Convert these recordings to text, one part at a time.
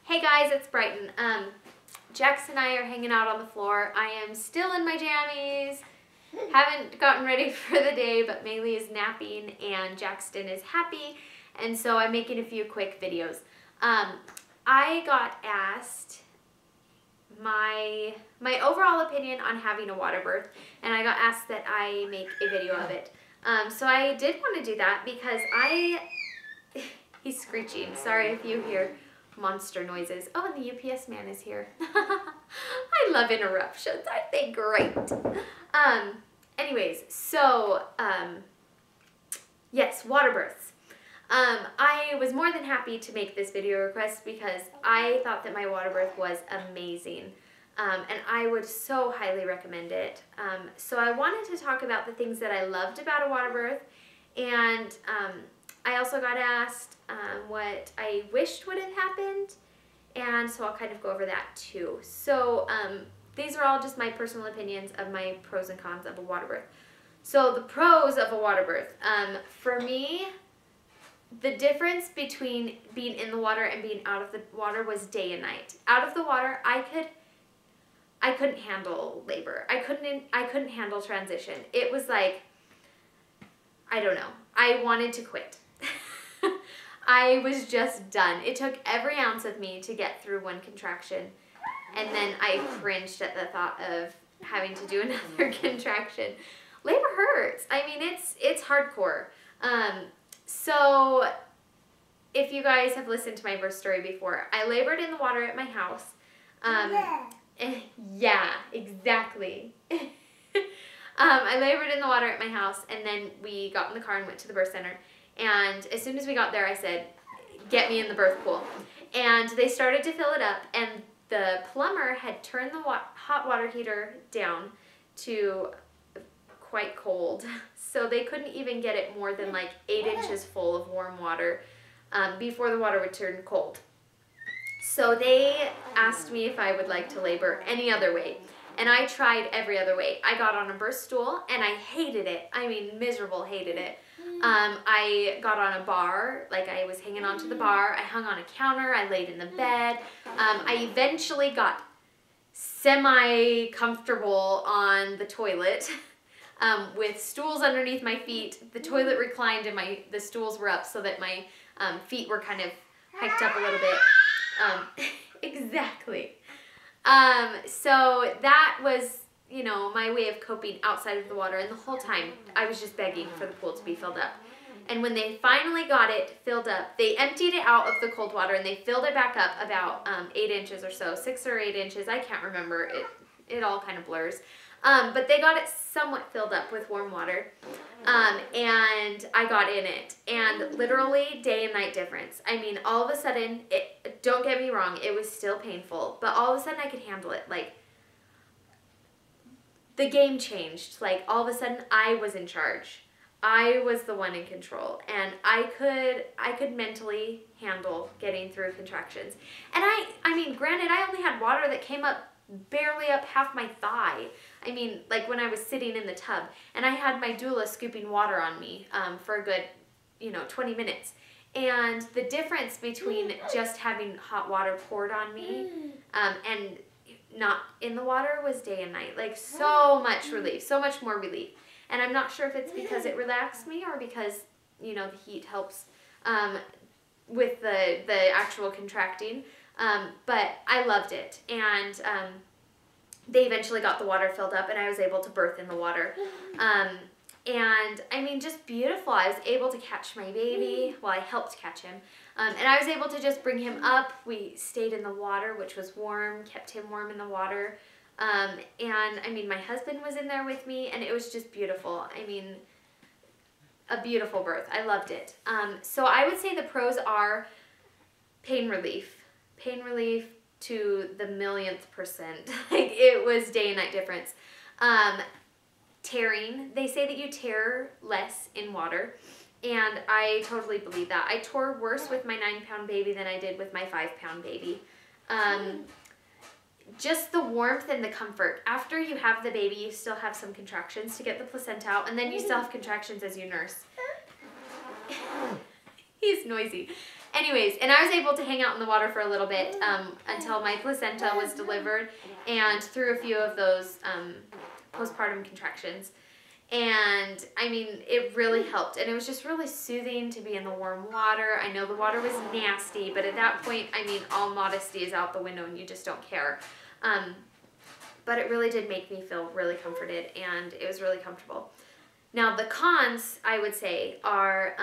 Hey guys, it's Brighton. Jax and I are hanging out on the floor. I am still in my jammies. Haven't gotten ready for the day, but Maylee is napping and Jackson is happy, and so I'm making a few quick videos. I got asked my overall opinion on having a water birth, and I got asked that I make a video of it. So I did want to do that because he's screeching. Sorry if you hear monster noises. Oh, and the UPS man is here. I love interruptions. Aren't they great? Anyways, so, yes, water births. I was more than happy to make this video request because I thought that my water birth was amazing. And I would so highly recommend it. So I wanted to talk about the things that I loved about a water birth, and I also got asked what I wished would have happened, and so I'll kind of go over that too. So these are all just my personal opinions of my pros and cons of a water birth. So the pros of a water birth. For me, the difference between being in the water and being out of the water was day and night. Out of the water, I couldn't handle labor. I couldn't handle transition. It was like, I don't know. I wanted to quit. I was just done. It took every ounce of me to get through one contraction, and then I cringed at the thought of having to do another contraction. Labor hurts. I mean, it's hardcore. So if you guys have listened to my birth story before, I labored in the water at my house. Yeah, exactly. I labored in the water at my house, and then we got in the car and went to the birth center. And as soon as we got there, I said, get me in the birth pool. And they started to fill it up, and the plumber had turned the hot water heater down to quite cold. So they couldn't even get it more than like 8 inches full of warm water before the water would turn cold. So they asked me if I would like to labor any other way. And I tried every other way. I got on a birth stool, and I hated it. I mean, miserable, hated it. I got on a bar, like I was hanging onto the bar. I hung on a counter. I laid in the bed. I eventually got semi-comfortable on the toilet with stools underneath my feet. The toilet reclined and the stools were up so that my feet were kind of hiked up a little bit. Exactly. So that was, you know, my way of coping outside of the water, and the whole time I was just begging for the pool to be filled up. And when they finally got it filled up, they emptied it out of the cold water and they filled it back up about 8 inches or so, 6 or 8 inches. I can't remember. It all kind of blurs. But they got it somewhat filled up with warm water, and I got in it, and literally day and night difference. I mean, all of a sudden, don't get me wrong, it was still painful, but all of a sudden I could handle it. Like, the game changed. Like, all of a sudden I was in charge. I was the one in control, and I could mentally handle getting through contractions. And I mean, granted, I only had water that came up barely up half my thigh. I mean, like when I was sitting in the tub, and I had my doula scooping water on me for a good, 20 minutes. And the difference between just having hot water poured on me and not in the water was day and night. Like, so much relief, so much more relief. And I'm not sure if it's because it relaxed me or because, the heat helps with the actual contracting. But I loved it, and they eventually got the water filled up, and I was able to birth in the water. And I mean, just beautiful. I was able to catch my baby. Well, I helped catch him. And I was able to just bring him up. We stayed in the water, which was warm, kept him warm in the water. And I mean, my husband was in there with me, and it was just beautiful. I mean, a beautiful birth. I loved it. So I would say the pros are pain relief. Pain relief to the millionth percent. Like, it was day and night difference. Tearing. They say that you tear less in water, and I totally believe that. I tore worse with my 9-pound baby than I did with my 5-pound baby. Just the warmth and the comfort. After you have the baby, you still have some contractions to get the placenta out, and then you still have contractions as you nurse. He's noisy. Anyways, and I was able to hang out in the water for a little bit until my placenta was delivered and through a few of those postpartum contractions. And I mean, it really helped, and it was just really soothing to be in the warm water. I know the water was nasty, but at that point, I mean, all modesty is out the window and you just don't care. But it really did make me feel really comforted, and it was really comfortable. Now, the cons, I would say, are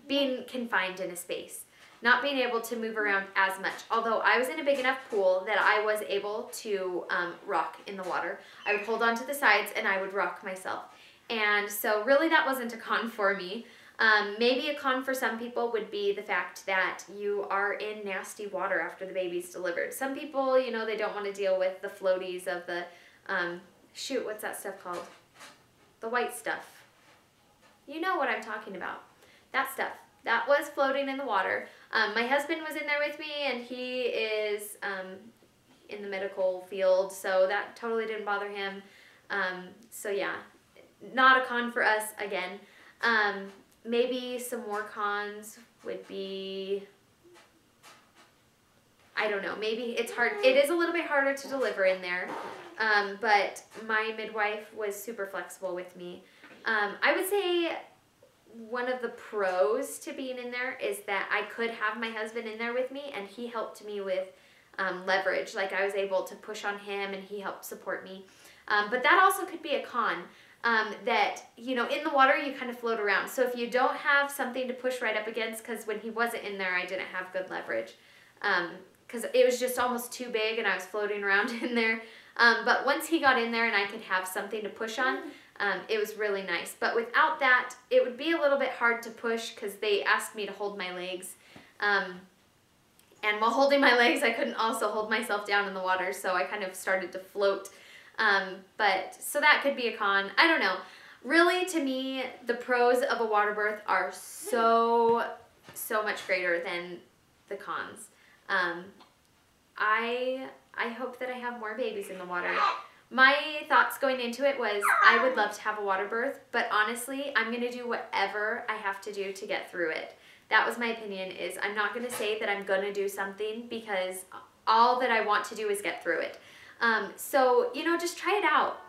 being confined in a space, not being able to move around as much. Although I was in a big enough pool that I was able to rock in the water. I would hold on to the sides and I would rock myself. And so really that wasn't a con for me. Maybe a con for some people would be the fact that you are in nasty water after the baby's delivered. Some people, you know, they don't want to deal with the floaties of the, shoot, what's that stuff called? The white stuff. You know what I'm talking about. That stuff. That was floating in the water. My husband was in there with me, and he is in the medical field, so that totally didn't bother him. So yeah, not a con for us again. Maybe some more cons would be, I don't know, maybe it's hard. It is a little bit harder to deliver in there, but my midwife was super flexible with me. I would say one of the pros to being in there is that I could have my husband in there with me, and he helped me with leverage. Like, I was able to push on him and he helped support me. But that also could be a con, that, you know, in the water you kind of float around. So if you don't have something to push right up against, because when he wasn't in there I didn't have good leverage, because it was just almost too big and I was floating around in there. But once he got in there and I could have something to push on, it was really nice. But without that, it would be a little bit hard to push because they asked me to hold my legs. And while holding my legs, I couldn't also hold myself down in the water, so I kind of started to float. So that could be a con. I don't know. Really, to me, the pros of a water birth are so much greater than the cons. I hope that I have more babies in the water. My thoughts going into it was I would love to have a water birth, but honestly, I'm going to do whatever I have to do to get through it. That was my opinion. Is I'm not going to say that I'm going to do something, because all that I want to do is get through it. So, you know, just try it out.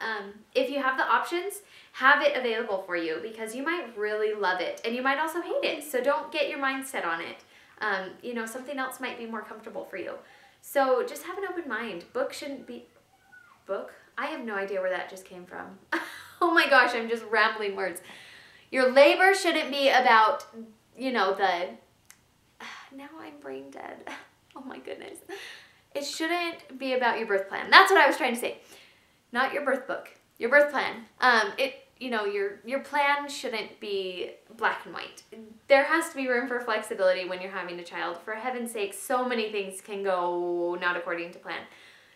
If you have the options, have it available for you, because you might really love it and you might also hate it. So don't get your mind set on it. You know, something else might be more comfortable for you. So just have an open mind. Book shouldn't be... Book? I have no idea where that just came from. Oh my gosh, I'm just rambling words. Your labor shouldn't be about, you know, the... Now I'm brain dead. Oh my goodness. It shouldn't be about your birth plan. That's what I was trying to say. Not your birth book. Your birth plan. You know, your plan shouldn't be black and white. There has to be room for flexibility when you're having a child. For heaven's sake, so many things can go not according to plan.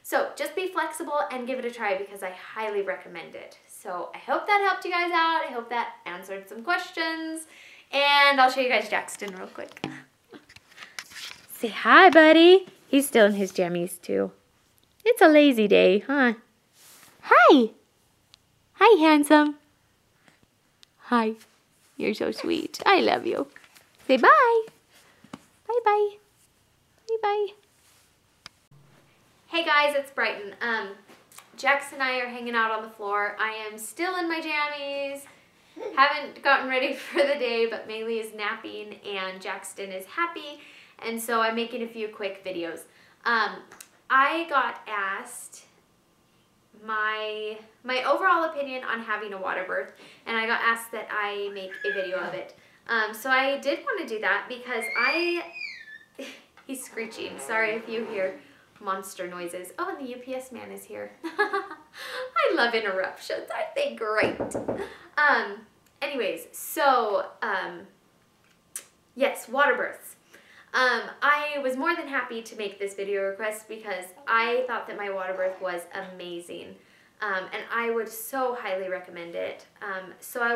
So just be flexible and give it a try, because I highly recommend it. So I hope that helped you guys out. I hope that answered some questions. And I'll show you guys Jackson real quick. Say hi, buddy. He's still in his jammies too. It's a lazy day, huh? Hi. Hi, handsome. Hi. You're so sweet. I love you. Say bye. Bye-bye. Bye-bye. Hey guys, it's Brighton. Jax and I are hanging out on the floor. I am still in my jammies. Haven't gotten ready for the day, but Maylee is napping and Jackson is happy, and so I'm making a few quick videos. I got asked my overall opinion on having a water birth, and I got asked that I make a video of it. So I did want to do that because he's screeching. Sorry if you hear monster noises. Oh, and the UPS man is here. I love interruptions. Aren't they great? Anyways, so, yes, water births. I was more than happy to make this video request because I thought that my water birth was amazing. And I would so highly recommend it. So I